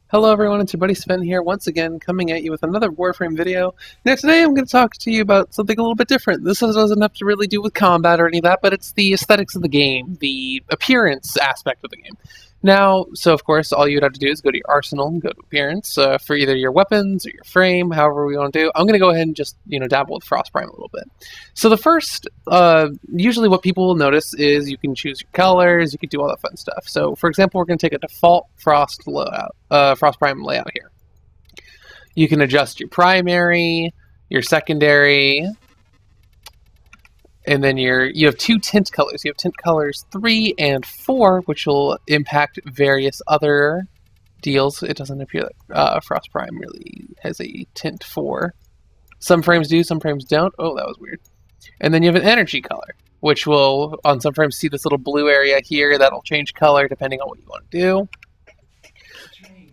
Hello everyone, it's your buddy Sven here, once again coming at you with another Warframe video. Now today I'm going to talk to you about something a little bit different. This doesn't have to really do with combat or any of that, but it's the aesthetics of the game, the appearance aspect of the game. Now, so of course, all you'd have to do is go to your arsenal and go to appearance for either your weapons or your frame, however we want to do. I'm going to go ahead and just, dabble with Frostprime a little bit. So the first, usually what people will notice is you can choose your colors, you can do all that fun stuff. So for example, we're going to take a default Frostprime layout here. You can adjust your primary, your secondary, and then you have two tint colors. You have tint colors 3 and 4, which will impact various other deals. It doesn't appear that Frostprime really has a tint 4. Some frames do, some frames don't. Oh, that was weird. And then you have an energy color, which will, on some frames, see this little blue area here. That'll change color depending on what you want to do.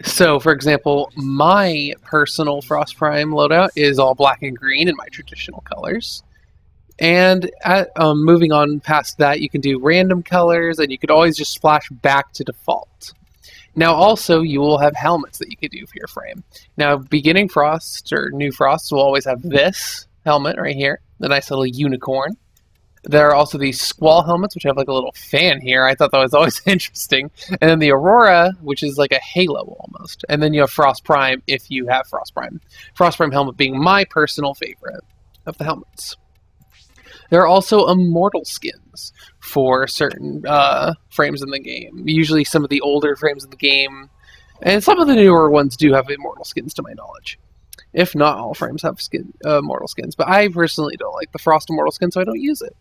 So, for example, my personal Frostprime loadout is all black and green in my traditional colors. And moving on past that, you can do random colors, and you could always just splash back to default. Now, also, you will have helmets that you could do for your frame. Now, beginning Frost, or new Frosts, will always have this helmet right here, the nice little unicorn. There are also these Squall helmets, which have like a little fan here. I thought that was always interesting. And then the Aurora, which is like a halo almost. And then you have Frostprime if you have Frostprime. Frostprime helmet being my personal favorite of the helmets. There are also Immortal Skins for certain frames in the game. Usually some of the older frames in the game, and some of the newer ones do have Immortal Skins to my knowledge. If not all frames have Immortal Skins, but I personally don't like the Frost Immortal Skin, so I don't use it.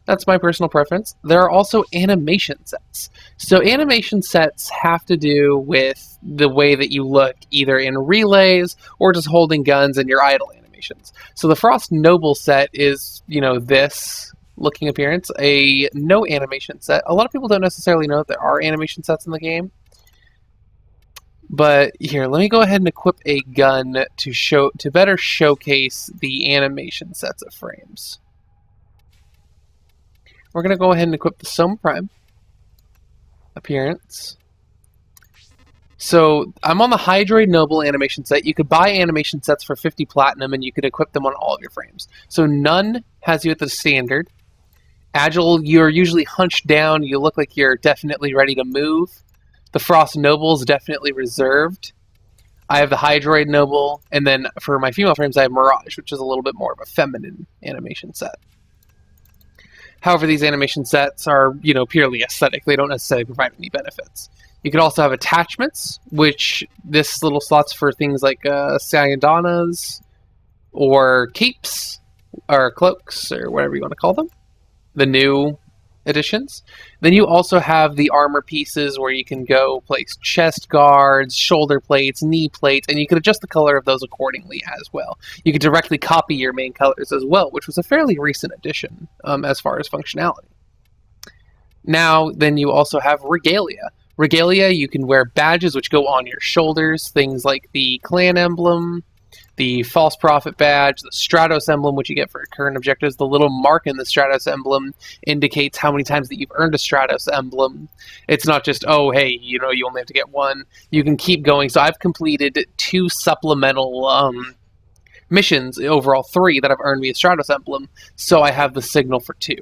That's my personal preference. There are also animation sets. So animation sets have to do with the way that you look, either in relays or just holding guns in your idle animations. So the Frost Noble set is, this looking appearance, a no animation set. A lot of people don't necessarily know that there are animation sets in the game. But here, let me go ahead and equip a gun to better showcase the animation sets of frames. We're going to go ahead and equip the Soma Prime appearance. So I'm on the Hydroid Noble animation set. You could buy animation sets for 50 platinum and you could equip them on all of your frames. So none has you at the standard. Agile, you're usually hunched down. You look like you're definitely ready to move. The Frost Noble is definitely reserved. I have the Hydroid Noble, and then for my female frames I have Mirage, which is a little bit more of a feminine animation set. However, these animation sets are, purely aesthetic. They don't necessarily provide any benefits. You could also have attachments, which this little slot's for things like Sayandanas, or capes, or cloaks, or whatever you want to call them. The new editions. Then you also have the armor pieces where you can go place chest guards, shoulder plates, knee plates, and you can adjust the color of those accordingly as well. You can directly copy your main colors as well, which was a fairly recent addition as far as functionality. Now, then you also have Regalia. Regalia, you can wear badges which go on your shoulders, things like the clan emblem, the False Prophet badge, the Stratos emblem, which you get for current objectives. The little mark in the Stratos emblem indicates how many times that you've earned a Stratos emblem. It's not just, oh, hey, you only have to get one. You can keep going. So I've completed 2 supplemental missions, overall 3, that have earned me a Stratos emblem. So I have the signal for 2.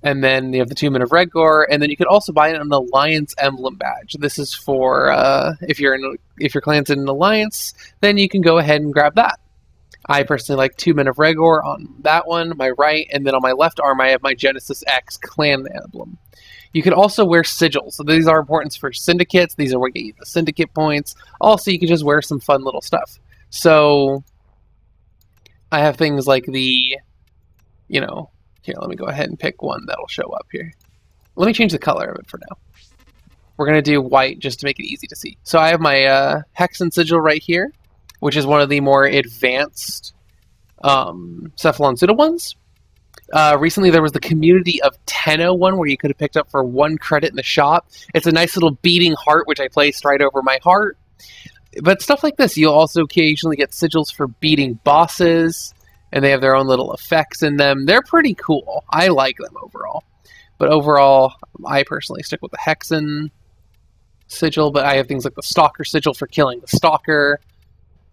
And then you have the 2 Men of Redgore, and then you could also buy an Alliance emblem badge. This is for if your clan's in an alliance, then you can go ahead and grab that. I personally like 2 Men of Redgore on that one, my right, and then on my left arm I have my Genesis X clan emblem. You can also wear sigils. So these are important for syndicates. These are where you get the syndicate points. Also, you can just wear some fun little stuff. So I have things like the, here, let me go ahead and pick one that'll show up here. Let me change the color of it for now. We're going to do white just to make it easy to see. So I have my Hexen Sigil right here, which is one of the more advanced Cephalon Pseudo ones. Recently there was the Community of Tenno one where you could have picked up for 1 credit in the shop. It's a nice little beating heart, which I placed right over my heart. But stuff like this, you'll also occasionally get sigils for beating bosses, and they have their own little effects in them. They're pretty cool. I like them overall. But overall, I personally stick with the Hexen. sigil, but I have things like the Stalker Sigil for killing the Stalker.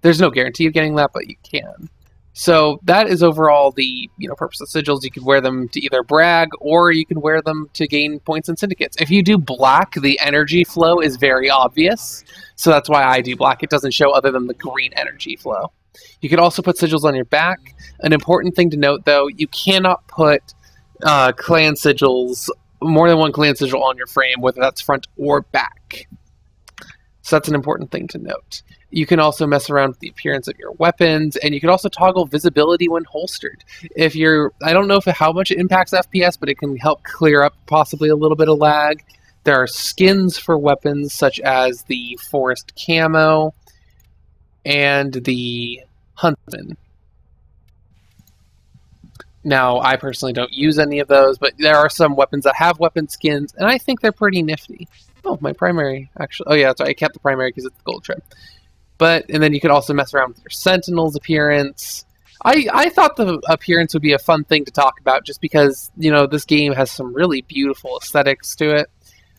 There's no guarantee of getting that, but you can. So that is overall the purpose of sigils. You could wear them to either brag, or you can wear them to gain points in syndicates. If you do black, the energy flow is very obvious, so that's why I do black. It doesn't show other than the green energy flow. You could also put sigils on your back. An important thing to note, though, you cannot put clan sigils, more than one clan sigil on your frame, whether that's front or back. So that's an important thing to note. You can also mess around with the appearance of your weapons, and you can also toggle visibility when holstered. I don't know how much it impacts FPS, but it can help clear up possibly a little bit of lag. There are skins for weapons, such as the Forest Camo and the Huntsman. Now, I personally don't use any of those, but there are some weapons that have weapon skins, and I think they're pretty nifty. Oh, my primary, actually. Oh, yeah, that's right. I kept the primary because it's the gold trim. And then you could also mess around with your Sentinel's appearance. I thought the appearance would be a fun thing to talk about just because, this game has some really beautiful aesthetics to it.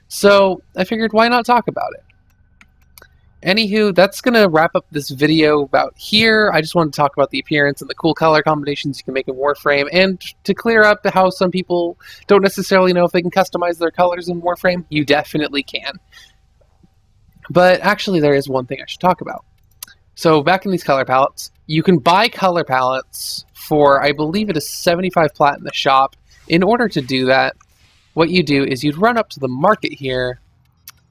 So I figured, why not talk about it? Anywho, that's going to wrap up this video about here. I just wanted to talk about the appearance and the cool color combinations you can make in Warframe, and to clear up how some people don't necessarily know if they can customize their colors in Warframe. You definitely can. But actually, there is one thing I should talk about. So back in these color palettes, you can buy color palettes for, I believe it is 75 plat in the shop. In order to do that, what you do is you'd run up to the market here,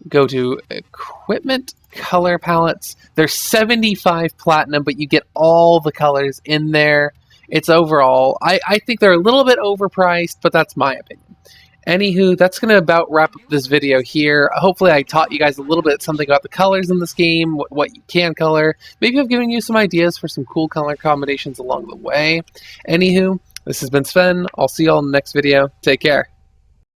go to equipment, color palettes. They're 75 platinum, but you get all the colors in there. It's overall, I think they're a little bit overpriced, but that's my opinion. Anywho, that's going to about wrap up this video here. Hopefully I taught you guys a little bit something about the colors in this game, what you can color. Maybe I've given you some ideas for some cool color combinations along the way. Anywho, this has been Sven. I'll see you all in the next video. Take care.